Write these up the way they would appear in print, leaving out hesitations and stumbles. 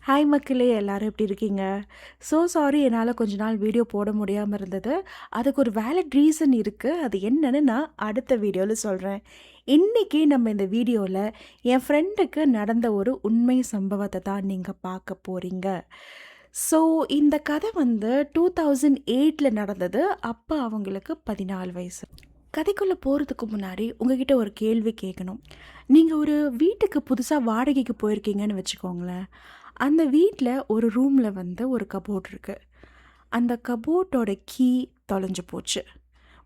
Hi மக்களே, எல்லாரும் எப்படி இருக்கீங்க? சாரி என்னால் கொஞ்ச நாள் வீடியோ போட முடியாமல் இருந்தது. அதுக்கு ஒரு வேலிட் ரீசன் இருக்குது. அது என்னன்னு நான் அடுத்த வீடியோவில் சொல்கிறேன். இன்றைக்கி நம்ம இந்த வீடியோவில் என் ஃப்ரெண்டுக்கு நடந்த ஒரு உண்மை சம்பவத்தை தான் நீங்கள் பார்க்க போகிறீங்க. ஸோ இந்த கதை வந்து 2008 நடந்தது. அப்போ அவங்களுக்கு 14 வயசு. கதைக்குள்ளே போகிறதுக்கு முன்னாடி உங்ககிட்ட ஒரு கேள்வி கேட்கணும். நீங்கள் ஒரு வீட்டுக்கு புதுசாக வாடகைக்கு போயிருக்கீங்கன்னு வச்சுக்கோங்களேன். அந்த வீட்டில் ஒரு ரூமில் வந்து ஒரு கபோர்ட் இருக்குது. அந்த கபோர்ட்டோட கீ தொலைஞ்சு போச்சு.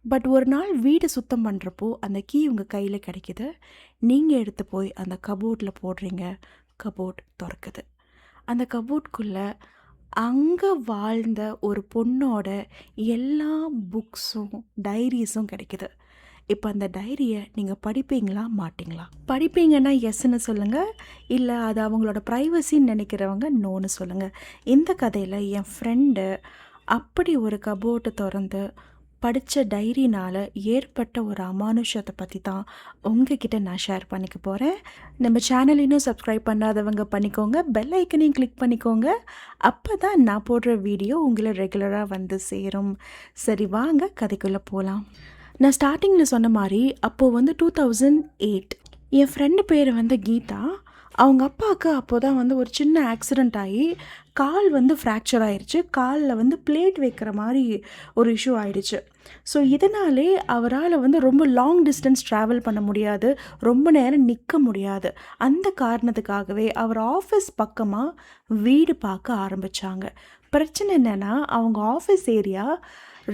பட் ஒரு நாள் வீடு சுத்தம் பண்ணுறப்போ அந்த கீ உங்கள் கையில் கிடைக்கிது. நீங்கள் எடுத்து போய் அந்த கபோர்டில் போடுறீங்க. கபோர்ட் திறக்குது. அந்த கபோர்ட்குள்ளே அங்கே வாழ்ந்த ஒரு பொண்ணோட எல்லா புக்ஸும் டைரிஸும் கிடைக்கிது. இப்போ அந்த டைரியை நீங்கள் படிப்பீங்களா மாட்டிங்களா? படிப்பீங்கன்னா எஸ்ன்னு சொல்லுங்கள், இல்லை அது அவங்களோட ப்ரைவசின்னு நினைக்கிறவங்க நோன்னு சொல்லுங்கள். இந்த கதையில் என் ஃப்ரெண்டு அப்படி ஒரு கபோர்ட்டை திறந்து படித்த டைரினால் ஏற்பட்ட ஒரு அமானுஷத்தை பற்றி தான் உங்ககிட்ட நான் ஷேர் பண்ணிக்க போகிறேன். நம்ம சேனல் இன்னும் சப்ஸ்கிரைப் பண்ணாதவங்க பண்ணிக்கோங்க, பெல் ஐக்கனையும் கிளிக் பண்ணிக்கோங்க. அப்போ தான் நான் போடுற வீடியோ உங்களை ரெகுலராக வந்து சேரும். சரி, வாங்க கதைக்குள்ளே போகலாம். நான் ஸ்டார்டிங்கில் சொன்ன மாதிரி அப்போது வந்து 2008. என் ஃப்ரெண்டு பேர் வந்து கீதா. அவங்க அப்பாவுக்கு அப்போ தான் வந்து ஒரு சின்ன ஆக்சிடெண்ட் ஆகி கால் வந்து ஃப்ராக்சர் ஆயிடுச்சு. காலில் வந்து பிளேட் வைக்கிற மாதிரி ஒரு இஷ்யூ ஆயிடுச்சு. ஸோ இதனாலே அவரால் வந்து ரொம்ப லாங் டிஸ்டன்ஸ் ட்ராவல் பண்ண முடியாது, ரொம்ப நேரம் நிற்க முடியாது. அந்த காரணத்துக்காகவே அவர் ஆஃபீஸ் பக்கமாக வீடு பார்க்க ஆரம்பித்தாங்க. பிரச்சனை என்னென்னா அவங்க ஆஃபீஸ் ஏரியா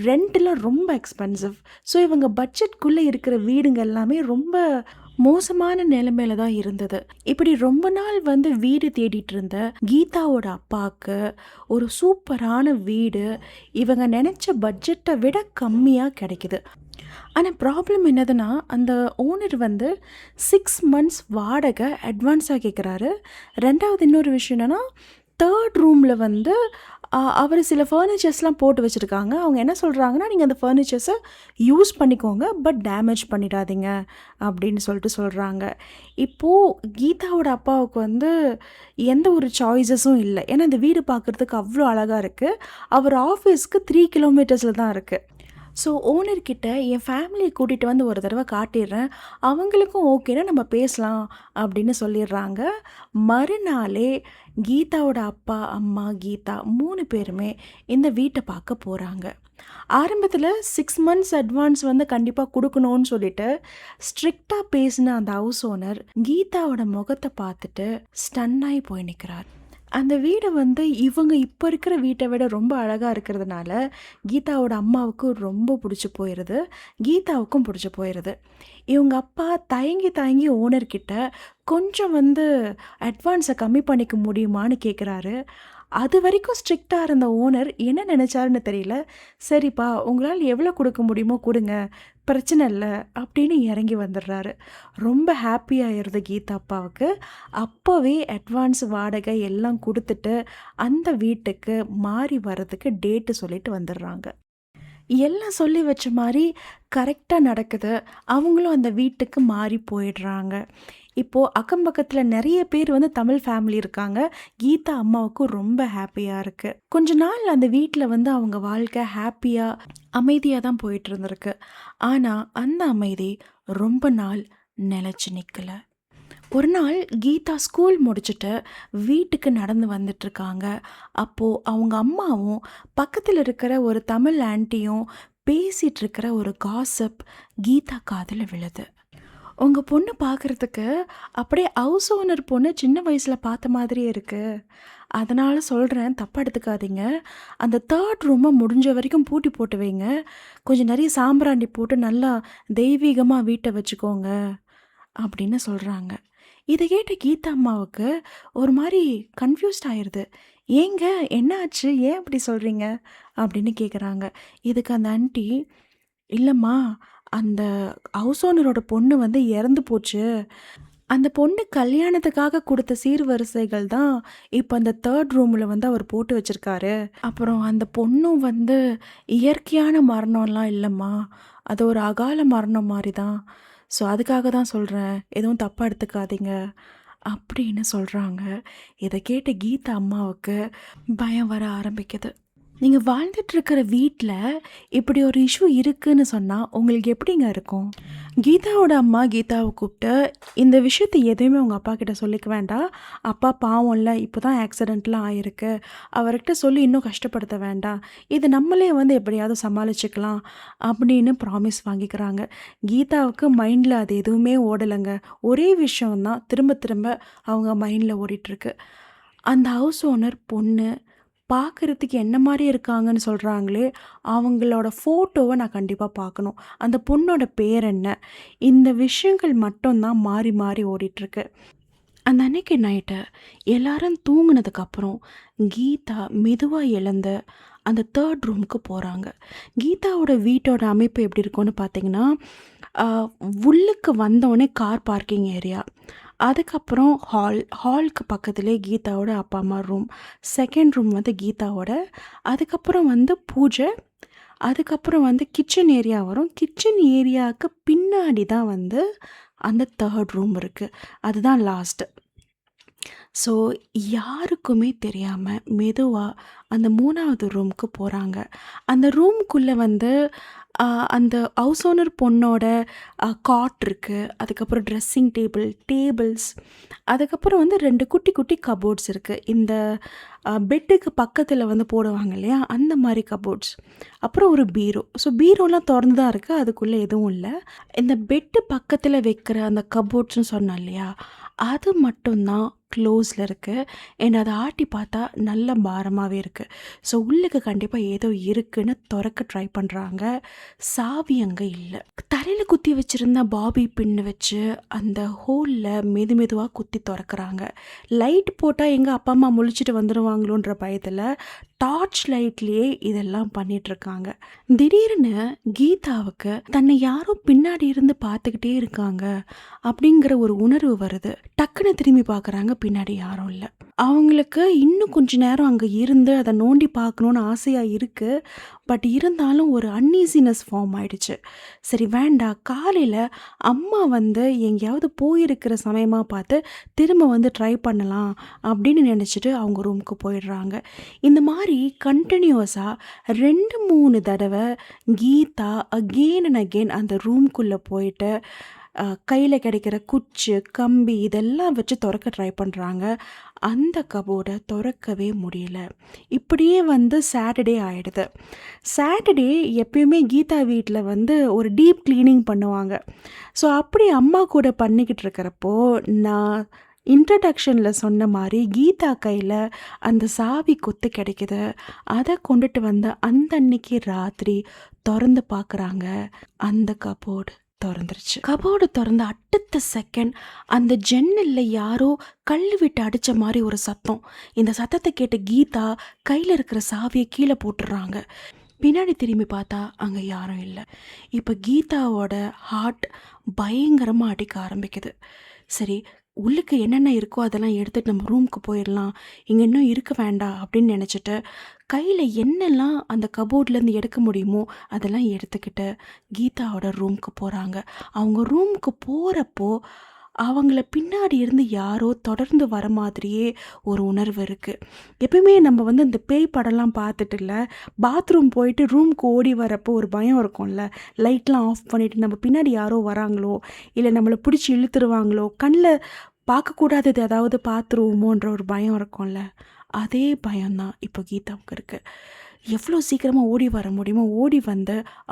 ரெண்ட்டெலாம் ரொம்ப எக்ஸ்பென்சிவ். ஸோ இவங்க பட்ஜெட்குள்ளே இருக்கிற வீடுங்க எல்லாமே ரொம்ப மோசமான நிலைமையில தான் இருந்தது. இப்படி ரொம்ப நாள் வந்து வீடு தேடிட்டு இருந்த கீதாவோட அப்பாவுக்கு ஒரு சூப்பரான வீடு இவங்க நினச்ச பட்ஜெட்டை விட கம்மியாக கிடைக்குது. ஆனால் ப்ராப்ளம் என்னதுன்னா, அந்த ஓனர் வந்து 6 months வாடகை அட்வான்ஸாக கேட்குறாரு. ரெண்டாவது இன்னொரு விஷயம் என்னென்னா, 3rd ரூமில் வந்து அவர் சில ஃபர்னிச்சர்ஸ்லாம் போட்டு வச்சுருக்காங்க. அவங்க என்ன சொல்கிறாங்கன்னா, நீங்கள் அந்த ஃபர்னிச்சர்ஸை யூஸ் பண்ணிக்கோங்க, பட் டேமேஜ் பண்ணிடாதீங்க அப்படின்னு சொல்கிறாங்க. இப்போது கீதாவோட அப்பாவுக்கு வந்து எந்த ஒரு சாய்ஸஸும் இல்லை. ஏன்னா இந்த வீடு பார்க்குறதுக்கு அவ்வளோ அழகாக இருக்குது. அவர் ஆஃபீஸ்க்கு 3 kilometers தான் இருக்குது. ஸோ ஓனர்கிட்ட என் ஃபேமிலியை கூட்டிகிட்டு வந்து ஒரு தடவை காட்டிடுறேன், அவங்களுக்கும் ஓகேனா நம்ம பேசலாம் அப்படின்னு சொல்லிடுறாங்க. மறுநாளே கீதாவோட அப்பா, அம்மா, கீதா 3 பேருமே இந்த வீட்டை பார்க்க போகிறாங்க. ஆரம்பத்தில் 6 months அட்வான்ஸ் வந்து கண்டிப்பாக கொடுக்கணும்னு சொல்லிட்டு ஸ்ட்ரிக்டாக பேசின அந்த ஹவுஸ் ஓனர் கீதாவோட முகத்தை பார்த்துட்டு ஸ்டன்னாகி போய் நிற்கிறார். அந்த வீடு வந்து இவங்க இப்போ இருக்கிற வீட்டை விட ரொம்ப அழகாக இருக்கிறதுனால கீதாவோட அம்மாவுக்கு ரொம்ப பிடிச்சி போயிடுது, கீதாவுக்கும் பிடிச்சி போயிடுது. இவங்க அப்பா தயங்கி ஓனர்கிட்ட கொஞ்சம் வந்து அட்வான்ஸை கம்மி பண்ணிக்க முடியுமான்னு கேட்குறாரு. அது வரைக்கும் ஸ்ட்ரிக்டாக இருந்த ஓனர் என்ன நினச்சாருன்னு தெரியல. சரிப்பா, உங்களால் எவ்வளோ கொடுக்க முடியுமோ கொடுங்க, பிரச்சனை இல்லை அப்படின்னு இறங்கி வந்துடுறாரு. ரொம்ப ஹாப்பியாகிடுது கீதா அப்பாவுக்கு. அப்போவே அட்வான்ஸ் வாடகை எல்லாம் கொடுத்துட்டு அந்த வீட்டுக்கு மாறி வர்றதுக்கு டேட்டு சொல்லிட்டு வந்துடுறாங்க. எல்லாம் சொல்லி வச்ச மாதிரி கரெக்டாக நடக்குது. அவங்களும் அந்த வீட்டுக்கு மாறி போயிடுறாங்க. இப்போது அக்கம் பக்கத்தில் நிறைய பேர் வந்து தமிழ் ஃபேமிலி இருக்காங்க. கீதா அம்மாவுக்கும் ரொம்ப ஹாப்பியாக இருக்குது. கொஞ்ச நாள் அந்த வீட்டில் வந்து அவங்க வாழ்க்கை ஹாப்பியாக அமைதியாக தான் போயிட்டு இருந்திருக்கு. ஆனால் அந்த அமைதி ரொம்ப நாள் நிலச்சி நிற்கலை. ஒரு நாள் கீதா ஸ்கூல் முடிச்சுட்டு வீட்டுக்கு நடந்து வந்துட்டுருக்காங்க. அப்போது அவங்க அம்மாவும் பக்கத்தில் இருக்கிற ஒரு தமிழ் ஆன்ட்டியும் பேசிகிட்டு இருக்கிற ஒரு காசப் கீதா காதில் விழுது. உங்கள் பொண்ணு பார்க்குறதுக்கு அப்படியே ஹவுஸ் ஓனர் பொண்ணு சின்ன வயசில் பார்த்த மாதிரியே இருக்குது. அதனால் சொல்கிறேன், தப்பாக எடுத்துக்காதீங்க. அந்த 3rd ரூமை முடிஞ்ச வரைக்கும் பூட்டி போட்டு வைங்க. கொஞ்சம் நிறைய சாம்பிராண்டி போட்டு நல்லா தெய்வீகமாக வீட்டை வச்சுக்கோங்க அப்படின்னு சொல்கிறாங்க. இதை கேட்ட கீதா அம்மாவுக்கு ஒரு மாதிரி கன்ஃபியூஸ்ட் ஆயிடுது. ஏங்க என்ன ஆச்சு, ஏன் அப்படி சொல்கிறீங்க அப்படின்னு கேட்குறாங்க. இதுக்கு அந்த ஆண்டி, இல்லைம்மா, அந்த ஹவுஸ் ஓனரோட பொண்ணு வந்து இறந்து போச்சு. அந்த பொண்ணு கல்யாணத்துக்காக கொடுத்த சீர்வரிசைகள் தான் இப்போ அந்த 3rd ரூமில் வந்து அவர் போட்டு வச்சுருக்காரு. அப்புறம் அந்த பொண்ணும் வந்து இயற்கையான மரணம்லாம் இல்லைம்மா, அது ஒரு அகால மரணம் மாதிரி தான். ஸோ அதுக்காக தான் சொல்கிறேன், எதுவும் தப்பாக எடுத்துக்காதீங்க அப்படின்னு சொல்கிறாங்க. இதை கேட்ட கீதா அம்மாவுக்கு பயம் வர ஆரம்பிக்குது. நீங்கள் வாழ்ந்துட்டுருக்கிற வீட்டில் இப்படி ஒரு இஷ்யூ இருக்குன்னு சொன்னால் உங்களுக்கு எப்படிங்க இருக்கும்? கீதாவோட அம்மா கீதாவை கூப்பிட்டு, இந்த விஷயத்தை எதுவுமே உங்கள் அப்பா கிட்ட சொல்லிக்க வேண்டாம். அப்பா பாவம்ல, இப்போ தான் ஆக்சிடெண்ட்லாம் ஆயிருக்கு. அவர்கிட்ட சொல்லி இன்னும் கஷ்டப்படுத்த வேண்டாம். இது நம்மளே எப்படியாவது சமாளிச்சுக்கலாம் அப்படின்னு ப்ராமிஸ் வாங்கிக்கிறாங்க. கீதாவுக்கு மைண்டில் அது எதுவுமே ஓடலைங்க. ஒரே விஷயம்தான் திரும்ப திரும்ப அவங்க மைண்டில் ஓடிட்டுருக்கு. அந்த ஹவுஸ் ஓனர் பொண்ணு பார்க்குறதுக்கு என்ன மாரி இருக்காங்கன்னு சொல்கிறாங்களே, அவங்களோட ஃபோட்டோவை நான் கண்டிப்பாக பார்க்கணும். அந்த பொண்ணோட பேர் என்ன? இந்த விஷயங்கள் மட்டும் தான் மாறி மாறி ஓடிட்டுருக்கு. அந்த அன்னைக்கு நைட்டு எல்லாரும் தூங்குனதுக்கப்புறம் கீதா மெதுவா எழுந்து அந்த 3 ரூமுக்கு போறாங்க. கீதாவோட வீட்டோட அமைப்பு எப்படி இருக்கும்னு பார்த்தீங்கன்னா, அ உள்ளுக்கு வந்தோனே கார் பார்க்கிங் ஏரியா. அதுக்கப்புறம் ஹாலுக்கு பக்கத்திலே கீதாவோட அப்பா, அம்மா ரூம். 2nd room கீதாவோட. அதுக்கப்புறம் பூஜை. அதுக்கப்புறம் கிச்சன் ஏரியா வரும். கிச்சன் ஏரியாவுக்கு பின்னாடி தான் அந்த 3rd ரூம் இருக்கு. அதுதான் லாஸ்ட்டு. ஸோ யாருக்குமே தெரியாம மெதுவா அந்த 3வது ரூமுக்கு போறாங்க. அந்த ரூம்க்குள்ள அந்த ஹவுஸ் ஓனர் பொண்ணோட காட் இருக்கு. அதுக்கப்புறம் ட்ரெஸ்ஸிங் டேபிள்ஸ். அதுக்கப்புறம் 2 குட்டி குட்டி கபோர்ட்ஸ் இருக்கு. இந்த பெட்டுக்கு பக்கத்துல போடுவாங்க இல்லையா? அந்த மாரி கபோர்ட்ஸ். அப்புறம் ஒரு பீரோ. ஸோ பீரோலாம் தொறந்து தான் இருக்கு. அதுக்குள்ள எதுவும் இல்ல. இந்த பெட்டு பக்கத்துல வைக்கிற அந்த கபோர்ட்ஸ்ன்னு சொன்னேன் இல்லையா? அது மட்டும் தான் க்ளோஸ்ல இருக்கு. அண்ட் அத ஆட்டி பார்த்தா நல்ல பாரமாவே இருக்கு. ஸோ உள்ளுக்கு கண்டிப்பா ஏதோ இருக்குன்னு தொறக்க ட்ரை பண்றாங்க. சாவி அங்க இல்ல. தலையில குத்தி வச்சிருந்த பாபி பின் வச்சு அந்த ஹோல்ல மெதுவா குத்தி தொறக்குறாங்க. லைட் போட்டா எங்க அப்பா, அம்மா முழிச்சுட்டு வந்துருவாங்களோன்ற பயத்துல டார்ச் லைட்லயே இதெல்லாம் பண்ணிட்டுருக்காங்க. திடீர்னு கீதாவுக்கு தன்னை யாரோ பின்னாடி இருந்து பார்த்துக்கிட்டே இருக்காங்க அப்படிங்கிற ஒரு உணர்வு வருது. டக்குன்னு திரும்பி பார்க்குறாங்க. பின்னாடி யாரும் இல்ல. அவங்களுக்கு இன்னும் கொஞ்ச நேரம் அங்க இருந்து அத நோண்டி பார்க்கணும்னு ஆசையா இருக்கு. பட் இருந்தாலும் ஒரு அன்ஈசினஸ் ஃபார்ம் ஆயிடுச்சு. சரி வேண்டாம், காலையில அம்மா எங்கேயாவது போயிருக்கிற சமயமா பார்த்து திரும்ப ட்ரை பண்ணலாம் அப்படின்னு நினச்சிட்டு அவங்க ரூமுக்கு போயிடுறாங்க. இந்த மாதிரி கண்டினியூஸா 2, 3 தடவை கீதா அகெயின் அண்ட் அகெயின் அந்த ரூம்குள்ளே போயிட்டு கையில் கிடைக்கிற குச்சி, கம்பி இதெல்லாம் வச்சு திறக்க ட்ரை பண்ணுறாங்க. அந்த கபோர்டை திறக்கவே முடியல. இப்படியே சாட்டர்டே ஆயிடுது. சாட்டர்டே எப்பயுமே கீதா வீட்டில் ஒரு டீப் க்ளீனிங் பண்ணுவாங்க. ஸோ அப்படி அம்மா கூட பண்ணிக்கிட்டு இருக்கிறப்போ நான் இன்ட்ரடக்ஷனில் சொன்ன மாதிரி கீதா கையில் அந்த சாவி கொத்து கிடைக்குது. அதை கொண்டுட்டு அந்த அன்னைக்கு ராத்திரி திறந்து பார்க்குறாங்க. அந்த கபோர்டு திறந்துருச்சு. கபோர்டு திறந்த அடுத்த செகண்ட் அந்த ஜன்னல்ல யாரோ கல் விட்டு அடிச்ச மாதிரி ஒரு சத்தம். இந்த சத்தத்தை கேட்ட கீதா கையில் இருக்கிற சாவியை கீழே போட்டுடுறாங்க. பின்னாடி திரும்பி பார்த்தா அங்கே யாரும் இல்லை. இப்போ கீதாவோட ஹார்ட் பயங்கரமாக அடிக்க ஆரம்பிக்குது. சரி, உள்ளுக்கு என்னென்ன இருக்கோ அதெல்லாம் எடுத்துகிட்டு நம்ம ரூமுக்கு போயிடலாம், இங்கே இன்னும் இருக்க வேண்டாம் அப்படின்னு நினச்சிட்டு கையில் என்னெல்லாம் அந்த கபோர்ட்லேருந்து எடுக்க முடியுமோ அதெல்லாம் எடுத்துக்கிட்டு கீதாவோட ரூமுக்கு போகிறாங்க. அவங்க ரூமுக்கு போகிறப்போ அவங்கள பின்னாடி இருந்து யாரோ தொடர்ந்து வர மாதிரியே ஒரு உணர்வு இருக்குது. எப்பயுமே நம்ம இந்த பேய் படம்லாம் பார்த்துட்டு இல்லை, பாத்ரூம் போயிட்டு ரூமுக்கு ஓடி வரப்போ ஒரு பயம் இருக்கும்ல, லைட்லாம் ஆஃப் பண்ணிவிட்டு நம்ம பின்னாடி யாரோ வராங்களோ இல்லை நம்மளை பிடிச்சி இழுத்துருவாங்களோ, கண்ணில் பார்க்கக்கூடாதது ஏதாவது பார்த்துருவோமோன்ற ஒரு பயம் இருக்கும்ல, அதே பயம்தான் இப்போ கீதாவுக்கு இருக்குது. எவ்வளோ சீக்கிரமாக ஓடி வர முடியுமோ ஓடி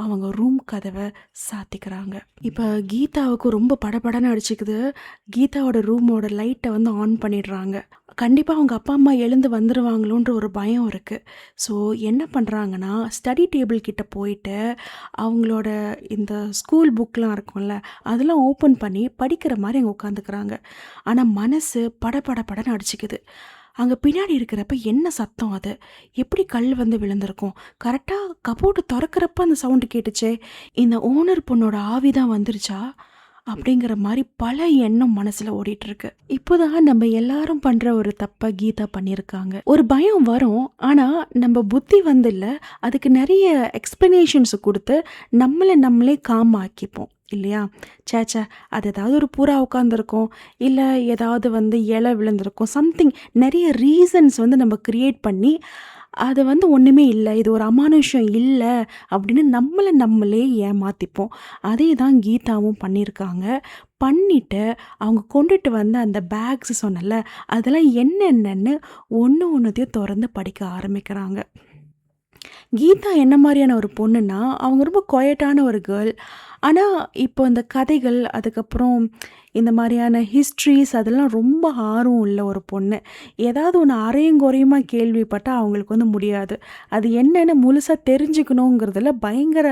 அவங்க ரூம் கதவை சாத்திக்கிறாங்க. இப்போ கீதாவுக்கு ரொம்ப படபடன்னு அடிச்சுக்குது. கீதாவோட ரூமோட லைட்டை ஆன் பண்ணிடுறாங்க. கண்டிப்பாக அவங்க அப்பா அம்மா எழுந்து வந்துடுவாங்களோன்ற ஒரு பயம் இருக்குது. ஸோ என்ன பண்ணுறாங்கன்னா, ஸ்டடி டேபிள் கிட்ட போயிட்டு அவங்களோட இந்த ஸ்கூல் புக்கெலாம் இருக்கும்ல அதெல்லாம் ஓப்பன் பண்ணி படிக்கிற மாதிரி அங்கே உட்காந்துக்கிறாங்க. ஆனால் மனசு படன்னு அடிச்சுக்குது. அங்கே பின்னாடி இருக்கிறப்ப என்ன சத்தம், அது எப்படி கல் விழுந்திருக்கும்? கரெக்டாக கபோர்டு திறக்கிறப்ப அந்த சவுண்டு கேட்டுச்சே, இந்த ஓனர் பொண்ணோட ஆவி தான் வந்துருச்சா அப்படிங்கிற மாதிரி பல எண்ணம் மனசில் ஓடிட்டுருக்கு. இப்போதான் நம்ம எல்லாரும் பண்ணுற ஒரு தப்பை கீதா பண்ணியிருக்காங்க. ஒரு பயம் வரும், ஆனால் நம்ம புத்தி இல்லை, அதுக்கு நிறைய எக்ஸ்ப்ளனேஷன்ஸ் கொடுத்து நம்மளே காம் ஆக்கிப்போம். இல்லையா? ச்சே! அது ஏதாவது ஒரு புறா உட்காந்துருக்கும், இல்ல ஏதாவது வந்து இலை விழுந்திருக்கும். சம்திங் நெறைய ரீசன்ஸ் வந்து நம்ம கிரியேட் பண்ணி, அது வந்து ஒண்ணுமே இல்ல, இது ஒரு அமானுஷ்யம் இல்ல அப்படின்னு நம்மள நம்மளே ஏமாத்திப்போம். அதே தான் கீதாவும் பண்ணியிருக்காங்க. பண்ணிட்டு அவங்க கொண்டுட்டு வந்த அந்த பேக்ஸ் சொன்னேன்ல, அதெல்லாம் என்னென்னன்னு ஒண்ணு ஒண்ணுத்தையும் தொறந்து படிக்க ஆரம்பிக்கிறாங்க. கீதா என்ன மாரியான ஒரு பொண்ணுன்னா, அவங்க ரொம்ப குவைட்டான ஒரு கேர்ள். ஆனா, இப்போ இந்த கதைகள், அதுக்கப்புறம் இந்த மாரியான ஹிஸ்ட்ரீஸ் அதெல்லாம் ரொம்ப ஆர்வம் உள்ள ஒரு பொண்ணு. ஏதாவது ஒண்ணு அரையும் குறையுமா கேள்விப்பட்டா அவங்களுக்கு வந்து முடியாது. அது என்னன்னு முழுசா தெரிஞ்சுக்கணுங்கிறதுல பயங்கர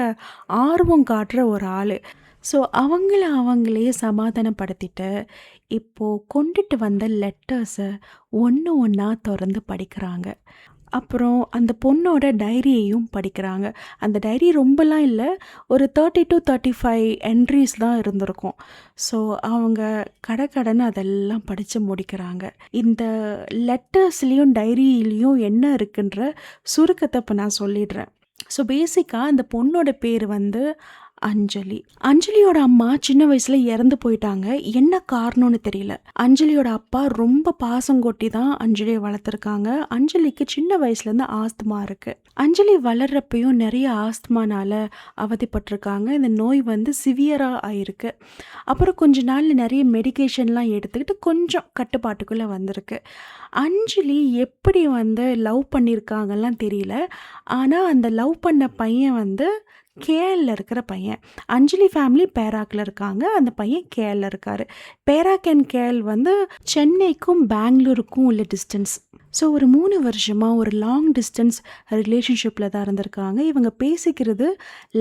ஆர்வம் காட்டுற ஒரு ஆளு. ஸோ, அவங்கள அவங்களே சமாதானப்படுத்திட்டு, இப்போ கொண்டுட்டு வந்த லெட்டர்ஸ ஒண்ணு ஒண்ணா தொறந்து படிக்கிறாங்க. அப்புறம் அந்த பொண்ணோட டைரியையும் படிக்கிறாங்க. அந்த டைரி ரொம்பலாம் இல்ல. ஒரு 30 to 35 என்ட்ரீஸ் தான் இருந்திருக்கும். ஸோ, அவங்க கடகடன்னு அதெல்லாம் படிச்சு முடிக்கிறாங்க. இந்த லெட்டர்ஸ்லயும், டைரியிலயும் என்ன இருக்குன்ற சுருக்கத்த இப்ப நான் சொல்லிடுறேன். ஸோ, பேசிக்கா அந்த பொண்ணோட பேரு வந்து அஞ்சலி. அஞ்சலியோட அம்மா சின்ன வயசுல இறந்து போயிட்டாங்க. என்ன காரணம்னு தெரியல. அஞ்சலியோட அப்பா ரொம்ப பாசம் கொட்டி தான் அஞ்சலிய வளர்த்துருக்காங்க. அஞ்சலிக்கு சின்ன வயசுலேருந்து ஆஸ்துமா இருக்கு. அஞ்சலி வளர்றப்பயும் நிறைய ஆஸ்துமானால அவதிப்பட்டிருக்காங்க. இந்த நோய் வந்து சிவியரா ஆயிருக்கு. அப்புறம் கொஞ்ச நாள் நிறைய மெடிகேஷன்லாம் எடுத்துக்கிட்டு கொஞ்சம் கட்டுப்பாட்டுக்குள்ள வந்திருக்கு. அஞ்சலி எப்படி வந்து லவ் பண்ணியிருக்காங்கலாம் தெரியல. ஆனா அந்த லவ் பண்ண பையன் வந்து கேஎல்ல இருக்கிற பையன். அஞ்சலி ஃபேமிலி பேராக்ல இருக்காங்க. அந்த பையன் கேஎல்ல இருக்காரு. பேராக் அண்ட் கேஎல் வந்து சென்னைக்கும் பெங்களூருக்கும் உள்ள டிஸ்டன்ஸ். ஸோ ஒரு 3 வருஷமா ஒரு லாங் டிஸ்டன்ஸ் ரிலேஷன்ஷிப்ல தான் இருந்திருக்காங்க. இவங்க பேசிக்கிறது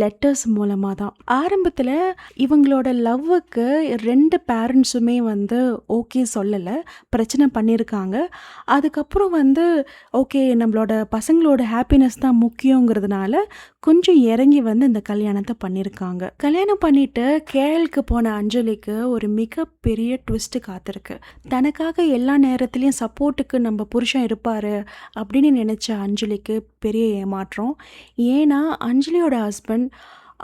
லெட்டர்ஸ் மூலமா தான். ஆரம்பத்துல இவங்களோட லவ்வுக்கு 2 பேரண்ட்ஸுமே வந்து ஓகே சொல்லல. பிரச்சனை பண்ணியிருக்காங்க. அதுக்கப்புறம் வந்து ஓகே நம்மளோட பசங்களோட ஹாப்பினஸ் தான் முக்கியங்கிறதுனால கொஞ்சம் இறங்கி வந்து இந்த கல்யாணத்தை பண்ணியிருக்காங்க. கல்யாணம் பண்ணிட்டு கேஎல்க்கு போன அஞ்சலிக்கு ஒரு மிகப்பெரிய ட்விஸ்ட் காத்திருக்கு. தனக்காக எல்லா நேரத்துலையும் சப்போர்ட்டுக்கு நம்ம புருஷன் இருப்பாரு அப்படின்னு நினைச்ச அஞ்சலிக்கு பெரிய ஏமாற்றம். ஏன்னா அஞ்சலியோட ஹஸ்பண்ட்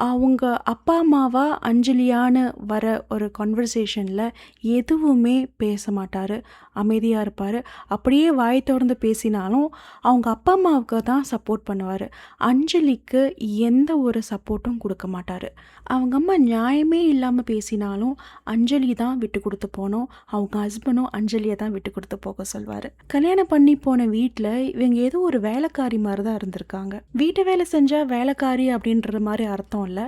அவங்க அப்பா அம்மாவா அஞ்சலியான்னு வர ஒரு கான்வர்சேஷனில் எதுவுமே பேச மாட்டார், அமைதியாக இருப்பார். அப்படியே வாய் திறந்து பேசினாலும் அவங்க அப்பா அம்மாவுக்கு தான் சப்போர்ட் பண்ணுவார். அஞ்சலிக்கு எந்த ஒரு சப்போர்ட்டும் கொடுக்க மாட்டார். அவங்க அம்மா நியாயமே இல்லாமல் பேசினாலும் அஞ்சலி தான் விட்டு கொடுத்து போனோம். அவங்க ஹஸ்பண்டும் அஞ்சலியை தான் விட்டு கொடுத்து போக சொல்வார். கல்யாணம் பண்ணி போன வீட்டில் இவங்க ஏதோ ஒரு வேலைக்காரி மாதிரி தான் இருந்திருக்காங்க. வீட்டு வேலை செஞ்சால் வேலைக்காரி அப்படின்ற மாதிரி அர்த்தம் இல்லை.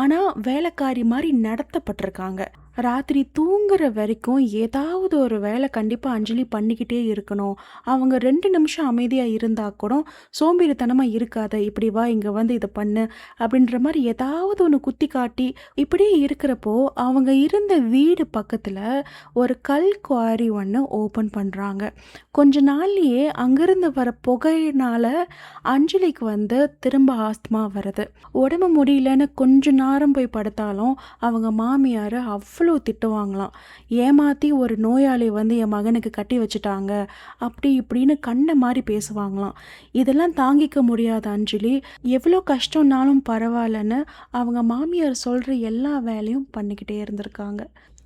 ஆனால் வேலைக்காரி மாதிரி நடத்தப்பட்டிருக்காங்க. ராத்திரி தூங்குற வரைக்கும் ஏதாவது ஒரு வேலை கண்டிப்பாக அஞ்சலி பண்ணிக்கிட்டே இருக்கணும். அவங்க 2 நிமிஷம் அமைதியாக இருந்தால் கூட சோம்பேறித்தனமாக இருக்காத, இப்படி வா இங்கே வந்து இதை பண்ணு அப்படின்ற மாதிரி ஏதாவது ஒன்று குத்தி காட்டி இப்படியே இருக்கிறப்போ அவங்க இருந்த வீடு பக்கத்தில் ஒரு கல் குவாரி ஒன்று ஓப்பன் பண்ணுறாங்க. கொஞ்ச நாள்லேயே அங்கேருந்து வர புகையினால் அஞ்சலிக்கு வந்து திரும்ப ஆஸ்துமா வருது. உடம்பு முடியலன்னு கொஞ்ச நேரம் போய் படுத்தாலும் அவங்க மாமியார் அவ்வளோ திட்டுவாங்களாம். ஏமாற்றி ஒரு நோயாளி வந்து என் மகனுக்கு கட்டி வச்சுட்டாங்க அப்படி இப்படின்னு கண்ணை மாதிரி பேசுவாங்களாம். இதெல்லாம் தாங்கிக்க முடியாத அஞ்சலி எவ்வளோ கஷ்டம்னாலும் பரவாயில்லன்னு அவங்க மாமியார் சொல்கிற எல்லா வேலையும் பண்ணிக்கிட்டே இருந்திருக்காங்க.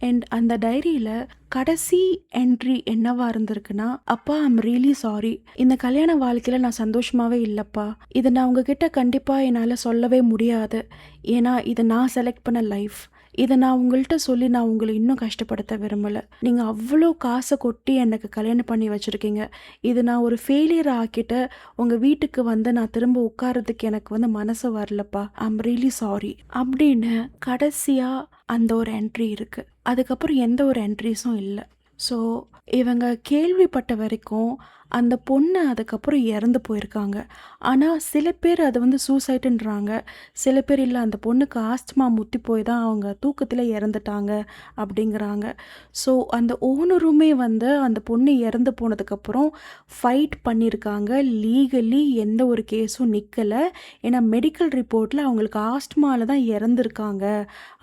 அண்ட் அந்த டைரியில் கடைசி என்ட்ரி என்னவா இருந்திருக்குன்னா, அப்பா ஐம் ரியலி சாரி, இந்த கல்யாண வாழ்க்கையில் நான் சந்தோஷமாகவே இல்லைப்பா. இதை நான் உங்ககிட்ட கண்டிப்பாக என்னால் சொல்லவே முடியாது. ஏன்னா இதை நான் செலக்ட் பண்ண லைஃப். இதை நான் உங்கள்கிட்ட சொல்லி நான் உங்களை இன்னும் கஷ்டப்படுத்த விரும்பலை. நீங்கள் அவ்வளோ காசை கொட்டி எனக்கு கல்யாணம் பண்ணி வச்சுருக்கீங்க. இது நான் ஒரு ஃபெயிலியர் ஆக்கிட்டு உங்கள் வீட்டுக்கு வந்து நான் திரும்ப உட்காரதுக்கு எனக்கு வந்து மனசு வரலப்பா. ஐம் ரியலி சாரி அப்படின்னு கடைசியாக அந்த ஒரு என்ட்ரி இருக்குது. அதுக்கப்புறம் எந்த ஒரு என்ட்ரிஸும் இல்லை. ஸோ இவங்க கேள்விப்பட்ட வரைக்கும் அந்த பொண்ணு அதுக்கப்புறம் இறந்து போயிருக்காங்க. ஆனால் சில பேர் அதை வந்து சூசைடுன்றாங்க, சில பேர் இல்லை அந்த பொண்ணுக்கு ஆஸ்துமா முத்தி போய் தான் அவங்க தூக்கத்தில் இறந்துட்டாங்க அப்படிங்கிறாங்க. ஸோ அந்த ஓனருமே வந்து அந்த பொண்ணு இறந்து போனதுக்கப்புறம் ஃபைட் பண்ணியிருக்காங்க. லீகலி எந்த ஒரு கேஸும் நிற்கலை. ஏன்னா மெடிக்கல் ரிப்போர்ட்டில் அவங்களுக்கு ஆஸ்துமாவில் தான் இறந்துருக்காங்க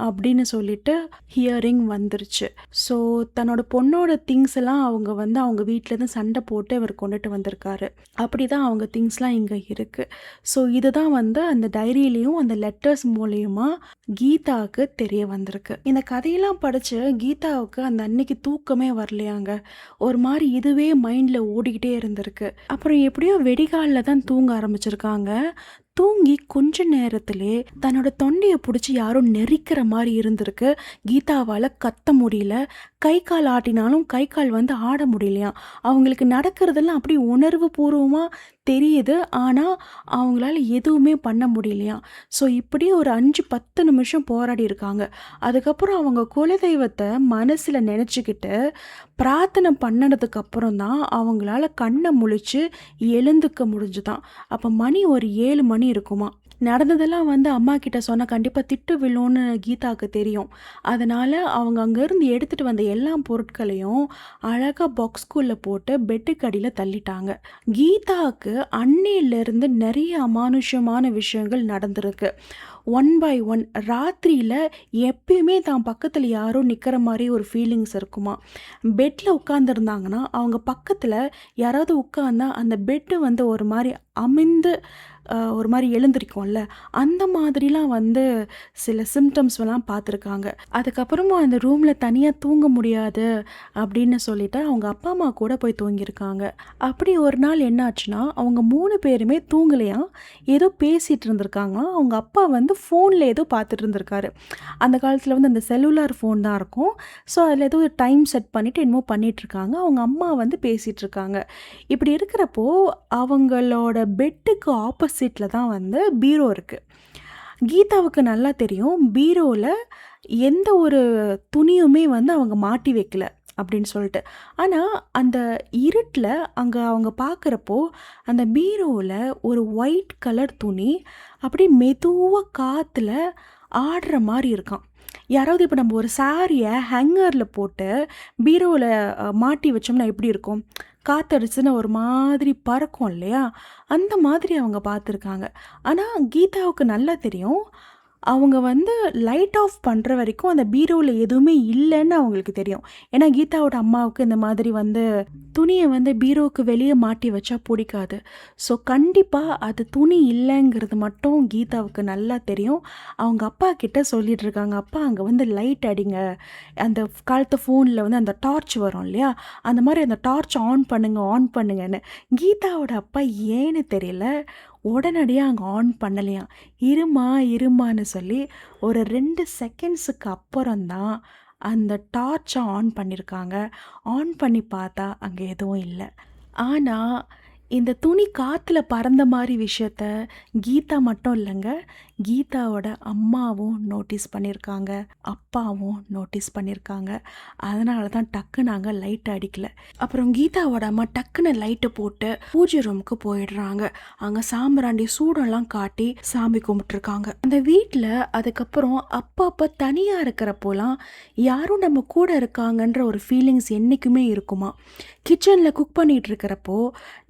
அப்படின்னு சொல்லிட்டு ஹியரிங் வந்துருச்சு. ஸோ தன்னோட பொண்ணோட மணியோட திங்ஸ் எல்லாம் அவங்க வந்து அவங்க வீட்டிலேருந்து சண்டை போட்டு அவர் கொண்டுட்டு வந்திருக்காரு. அப்படி தான் அவங்க திங்ஸ்லாம் இங்கே இருக்குது. ஸோ இதுதான் வந்து அந்த டைரியிலையும் அந்த லெட்டர்ஸ் மூலியமா கீதாவுக்கு தெரிய வந்திருக்கு. இந்த கதையெல்லாம் படித்து கீதாவுக்கு அந்த அன்னைக்கு தூக்கமே வரலையாங்க. ஒரு மாதிரி இதுவே மைண்டில் ஓடிக்கிட்டே இருந்திருக்கு. அப்புறம் எப்படியோ வெடிகாலில் தான் தூங்க ஆரம்பிச்சிருக்காங்க. தூங்கி கொஞ்ச நேரத்திலே தன்னோட தொண்டையை பிடிச்சி யாரும் நெரிக்கிற மாதிரி இருந்திருக்கு. கீதாவால் கத்த முடியல. கை கால் ஆட்டினாலும் கை கால் வந்து ஆட முடியலையாம். அவங்களுக்கு நடக்கிறதெல்லாம் அப்படி உணர்வு பூர்வமாக தெரியுது. ஆனால் அவங்களால எதுவுமே பண்ண முடியலையாம். ஸோ இப்படி ஒரு 5-10 நிமிஷம் போராடி இருக்காங்க. அதுக்கப்புறம் அவங்க குலதெய்வத்தை மனசில் நினச்சிக்கிட்டு பிரார்த்தனை பண்ணதுக்கு அப்புறம் தான் அவங்களால கண்ணை முழிச்சு எழுந்துக்க முடிஞ்சுதான். அப்போ மணி ஒரு 7 மணி இருக்குமா. நடந்ததெல்லாம் வந்து அம்மா கிட்ட சொன்னால் கண்டிப்பாக திட்டு விழும்னு கீதாவுக்கு தெரியும். அதனால் அவங்க அங்கேருந்து எடுத்துகிட்டு வந்த எல்லா பொருட்களையும் அழகாக பாக்ஸ்குள்ளே போட்டு பெட்டுக்கு அடியில் தள்ளிட்டாங்க. கீதாவுக்கு அன்னையிலேருந்து நிறைய அமானுஷ்யமான விஷயங்கள் நடந்திருக்கு. 1 by 1 ராத்திரியில் எப்பயுமே தான் பக்கத்தில் யாரோ நிற்கிற மாதிரி ஒரு ஃபீலிங்ஸ் இருக்குமா. பெட்டில் உட்காந்துருந்தாங்கன்னா அவங்க பக்கத்தில் யாராவது உட்காந்தா அந்த பெட்டு வந்து ஒரு மாதிரி அமிழ்ந்து ஒரு மாதிரி எழுந்திருக்கும்ல, அந்த மாதிரிலாம் வந்து சில சிம்டம்ஸ்லாம் பார்த்துருக்காங்க. அதுக்கப்புறமா அந்த ரூமில் தனியாக தூங்க முடியாது அப்படின்னு சொல்லிட்டு அவங்க அப்பா அம்மா கூட போய் தூங்கியிருக்காங்க. அப்படி ஒரு நாள் என்னாச்சுன்னா அவங்க 3 பேருமே தூங்கலையாம். ஏதோ பேசிகிட்டு இருந்திருக்காங்க. அவங்க அப்பா வந்து ஃபோனில் ஏதோ பார்த்துட்டு இருந்திருக்காரு. அந்த காலத்தில் வந்து அந்த செல்லுலார் ஃபோன் தான் இருக்கும். ஸோ அதில் ஏதோ டைம் செட் பண்ணிவிட்டு என்னமோ பண்ணிகிட்ருக்காங்க. அவங்க அம்மா வந்து பேசிகிட்டு இருக்காங்க. இப்படி இருக்கிறப்போ அவங்களோட பெட்டுக்கு ஆப்போசிட்டில் தான் வந்து பீரோ இருக்குது. கீதாவுக்கு நல்லா தெரியும் பீரோவில் எந்த ஒரு துணியுமே வந்து அவங்க மாட்டி வைக்கல அப்படின்னு சொல்லிட்டு. ஆனால் அந்த இருட்டில் அங்கே அவங்க பார்க்குறப்போ அந்த பீரோவில் ஒரு ஒயிட் கலர் துணி அப்படி மெதுவாக காற்றுல ஆடுற மாதிரி இருக்கான். யாராவது இப்போ நம்ம ஒரு சாரியை ஹேங்கரில் போட்டு பீரோவில் மாட்டி வச்சோம்னா எப்படி இருக்கும்? காற்றடிச்சுன்னா ஒரு மாதிரி பறக்கும் இல்லையா? அந்த மாதிரி அவங்க பார்த்துருக்காங்க. ஆனால் கீதாவுக்கு நல்லா தெரியும் அவங்க வந்து லைட் ஆஃப் பண்ணுற வரைக்கும் அந்த பீரோவில் எதுவுமே இல்லைன்னு அவங்களுக்கு தெரியும். ஏன்னா கீதாவோட அம்மாவுக்கு இந்த மாதிரி வந்து துணியை வந்து பீரோவுக்கு வெளியே மாட்டி வச்சா பிடிக்காது. ஸோ கண்டிப்பாக அது துணி இல்லைங்கிறது மட்டும் கீதாவுக்கு நல்லா தெரியும். அவங்க அப்பா கிட்ட சொல்லிட்டு இருக்காங்க, அப்பா அங்கே வந்து லைட் அடிங்க, அந்த காலத்து ஃபோனில் வந்து அந்த டார்ச் வரும் இல்லையா, அந்த மாதிரி அந்த டார்ச் ஆன் பண்ணுங்கன்னு. கீதாவோட அப்பா ஏன்னு தெரியல உடனடியாக அங்கே ஆன் பண்ணலையாம். இருமான்னு சொல்லி ஒரு 2 செகண்ட்ஸுக்கு அப்புறம்தான் அந்த டார்ச்சை ஆன் பண்ணியிருக்காங்க. ஆன் பண்ணி பார்த்தா அங்கே எதுவும் இல்லை. ஆனால் இந்த துணி காற்றுல பறந்த மாதிரி விஷயத்த கீதா மட்டும் இல்லைங்க, கீதாவோட அம்மாவும் நோட்டீஸ் பண்ணியிருக்காங்க, அப்பாவும் நோட்டீஸ் பண்ணியிருக்காங்க. அதனால தான் டக்கு நாங்கள் லைட்டை அடிக்கல. அப்புறம் கீதாவோட அம்மா டக்குன்னு லைட்டை போட்டு பூஜை ரூமுக்கு போயிடுறாங்க. அங்கே சாம்பிராண்டி சூடெல்லாம் காட்டி சாமி கும்பிட்டுருக்காங்க. அந்த வீட்டில் அதுக்கப்புறம் அப்பப்போ தனியாக இருக்கிறப்போலாம் யாரும் நம்ம கூட இருக்காங்கன்ற ஒரு ஃபீலிங்ஸ் என்றைக்குமே இருக்குமா. கிச்சனில் குக் பண்ணிகிட்டு இருக்கிறப்போ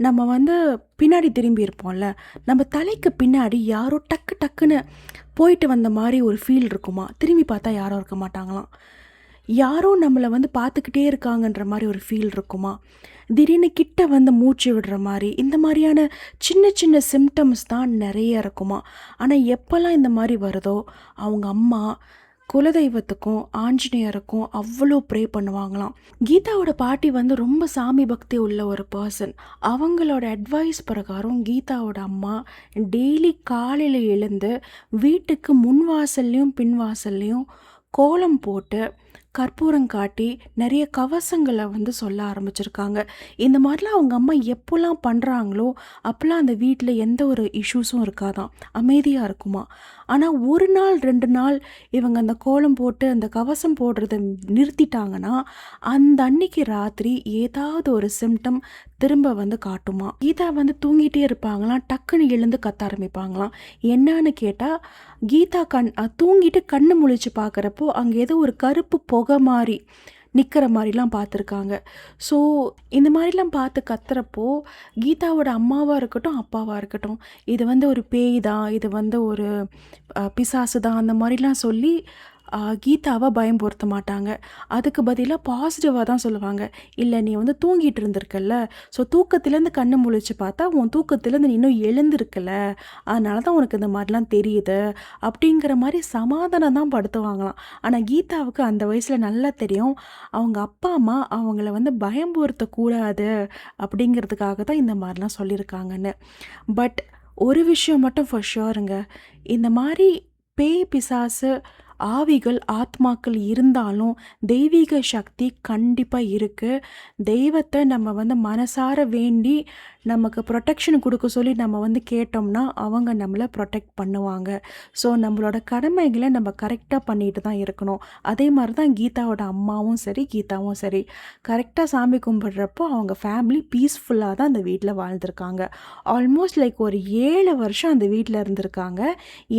நம்ம வந்து பின்னாடி திரும்பி இருப்போம்ல, நம்ம தலைக்கு பின்னாடி யாரோ டக்குன்னு போயிட்டு வந்த மாதிரி ஒரு ஃபீல் இருக்குமா. திரும்பி பார்த்தா யாரும் இருக்க மாட்டாங்களாம். யாரோ நம்மளை வந்து பார்த்துக்கிட்டே இருக்காங்கன்ற மாதிரி ஒரு ஃபீல் இருக்குமா. திடீர்னு கிட்ட வந்து மூச்சு விடுற மாதிரி, இந்த மாதிரியான சின்ன சிம்டம்ஸ் தான் நிறைய இருக்குமா. ஆனால் எப்போல்லாம் இந்த மாதிரி வருதோ அவங்க அம்மா குலதெய்வத்துக்கும் ஆஞ்சநேயருக்கும் அவ்வளோ ப்ரே பண்ணுவாங்களாம். கீதாவோட பாட்டி வந்து ரொம்ப சாமி பக்தி உள்ள ஒரு பர்சன். அவங்களோட அட்வைஸ் பிரகாரம் கீதாவோட அம்மா டெய்லி காலையில் எழுந்து வீட்டுக்கு முன்வாசல்லையும் பின்வாசல்லையும் கோலம் போட்டு கற்பூரம் காட்டி நிறைய கவசங்களை வந்து சொல்ல ஆரம்பிச்சிருக்காங்க. இந்த மாதிரிலாம் அவங்க அம்மா எப்போல்லாம் பண்ணுறாங்களோ அப்போல்லாம் அந்த வீட்டில் எந்த ஒரு இஷ்யூஸும் இருக்காதான், அமைதியாக இருக்குமா. ஆனால் 1 நாள் 2 நாள் இவங்க அந்த கோலம் போட்டு அந்த கவசம் போடுறத நிறுத்திட்டாங்கன்னா அந்த அன்னைக்கு ராத்திரி ஏதாவது ஒரு சிம்டம் திரும்ப வந்து காட்டுமா. கீதா வந்து தூங்கிட்டே இருப்பாங்களாம், டக்குன்னு எழுந்து கத்த ஆரம்பிப்பாங்களாம். என்னன்னு கேட்டால் கீதா தூங்கிட்டு கண்ணு முழிச்சு பார்க்குறப்போ அங்கே ஏதோ ஒரு கருப்பு புகை மாதிரி நிற்கிற மாதிரிலாம் பார்த்துருக்காங்க. ஸோ இந்த மாதிரிலாம் பார்த்து கத்துறப்போ கீதாவோட அம்மாவாக இருக்கட்டும் அப்பாவாக இருக்கட்டும் இது வந்து ஒரு பேய் தான், இது வந்து ஒரு பிசாசு தான் அந்த மாதிரிலாம் சொல்லி கீதாவ பயம்புறுத்த மாட்டாங்க. அதுக்கு பதிலா பாசிட்டிவா தான் சொல்லுவாங்க. "இல்ல நீ வந்து தூங்கிட்டு இருந்திருக்கல்ல, ஸோ தூக்கத்துலேருந்து கண்ணு முழிச்சு பார்த்தா, உன் தூக்கத்துலேருந்து நீ இன்னும் எழுந்திருக்கல. அதனால தான் உனக்கு இந்த மாரிலாம் தெரியுது." அப்படிங்கிற மாரி சமாதானம் தான் படுத்துவாங்களாம். ஆனா கீதாவுக்கு அந்த வயசுல நல்லா தெரியும், அவங்க அப்பா, அம்மா அவங்கள வந்து பயம்புறுத்தக்கூடாது அப்படிங்கிறதுக்காக தான் இந்த மாரிலாம் சொல்லியிருக்காங்கன்னு. பட் ஒரு விஷயம் மட்டும் ஃபார் ஷூருங்க. இந்த மாரி பேய், பிசாசு, ஆவிகள், ஆத்மாக்கள் இருந்தாலும் தெய்வீக சக்தி கண்டிப்பா இருக்கு. தெய்வத்த நம்ம வந்து மனசார வேண்டி நமக்கு ப்ரொடெக்ஷன் குடுக்க சொல்லி நம்ம வந்து கேட்டோம்னா, அவங்க நம்மள ப்ரொடெக்ட் பண்ணுவாங்க. ஸோ நம்மளோட கடமைகள நம்ம கரெக்ட்டா பண்ணிட்டு தான் இருக்கணும். அதே மாரி தான் கீதாவோட அம்மாவும் சரி, கீதாவும் சரி. கரெக்ட்டா சாமி கும்பிடுறப்போ அவங்க ஃபேமிலி பீஸ்ஃபுல்லா தான் அந்த வீட்ல வாழ்ந்திருக்காங்க. ஆல்மோஸ்ட் லைக் ஒரு 7 வருஷம் அந்த வீட்ல இருந்திருக்காங்க.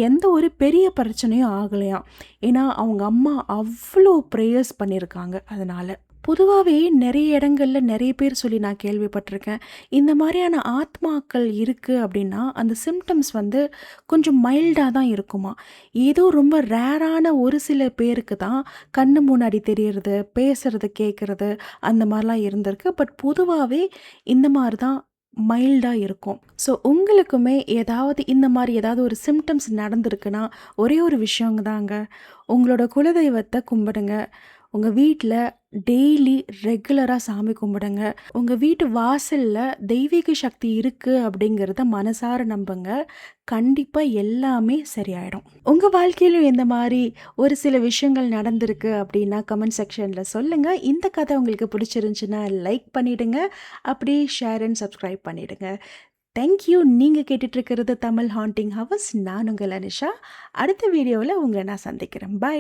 எந்த ஒரு பெரிய பிரச்சனையும் ஆகலையாம். ஏன்னா, அவங்க அம்மா அவ்ளோ ப்ரேயர்ஸ் பண்ணியிருக்காங்க அதனால. பொதுவாவே நெறைய இடங்கள்ல நெறைய பேர் சொல்லி நான் கேள்விப்பட்டிருக்கேன். இந்த மாரியான ஆத்மாக்கள் இருக்கு அப்டின்னா, அந்த சிம்ப்டம்ஸ் வந்து கொஞ்சம் மைல்டா தான் இருக்குமாம். ஏதோ ரொம்ப ரேரான ஒரு சில பேருக்கு தான் கண்ணு முன்னாடி தெரியறது, பேசுறது, கேட்கறது அந்த மாரிலாம் இருந்திருக்கு. பட் பொதுவாவே இந்த மாரி தான் மைல்டா இருக்கும். ஸோ உங்களுக்குமே ஏதாவது இந்த மாரி ஏதாவது ஒரு சிம்ப்டம்ஸ் நடந்திருக்குன்னா, ஒரே ஒரு விஷயங்க தாங்க. உங்களோட குலதெய்வத்த கும்பிடுங்க. உங்க வீட்ல டெய்லி ரெகுலரா சாமி கும்பிடுங்க. உங்க வீட்டு வாசல்ல தெய்வீக சக்தி இருக்கு அப்படிங்கிறத மனசார நம்புங்க. கண்டிப்பா எல்லாமே சரியாயிடும். உங்க வாழ்க்கையிலும் இந்த மாரி ஒரு சில விஷயங்கள் நடந்திருக்கு அப்படின்னா கமெண்ட் செக்ஷன்ல சொல்லுங்க. இந்த கதை உங்களுக்கு பிடிச்சிருந்துச்சுன்னா லைக் பண்ணிடுங்க. அப்படியே ஷேர் அண்ட் சப்ஸ்கிரைப் பண்ணிடுங்க. Thank you. நீங்க கேட்டுட்டு இருக்கிறது தமிழ் ஹாண்டிங் ஹவர்ஸ். நான் உங்கள் அனிஷா. அடுத்த வீடியோல உங்கள நான் சந்திக்கிறேன். பை.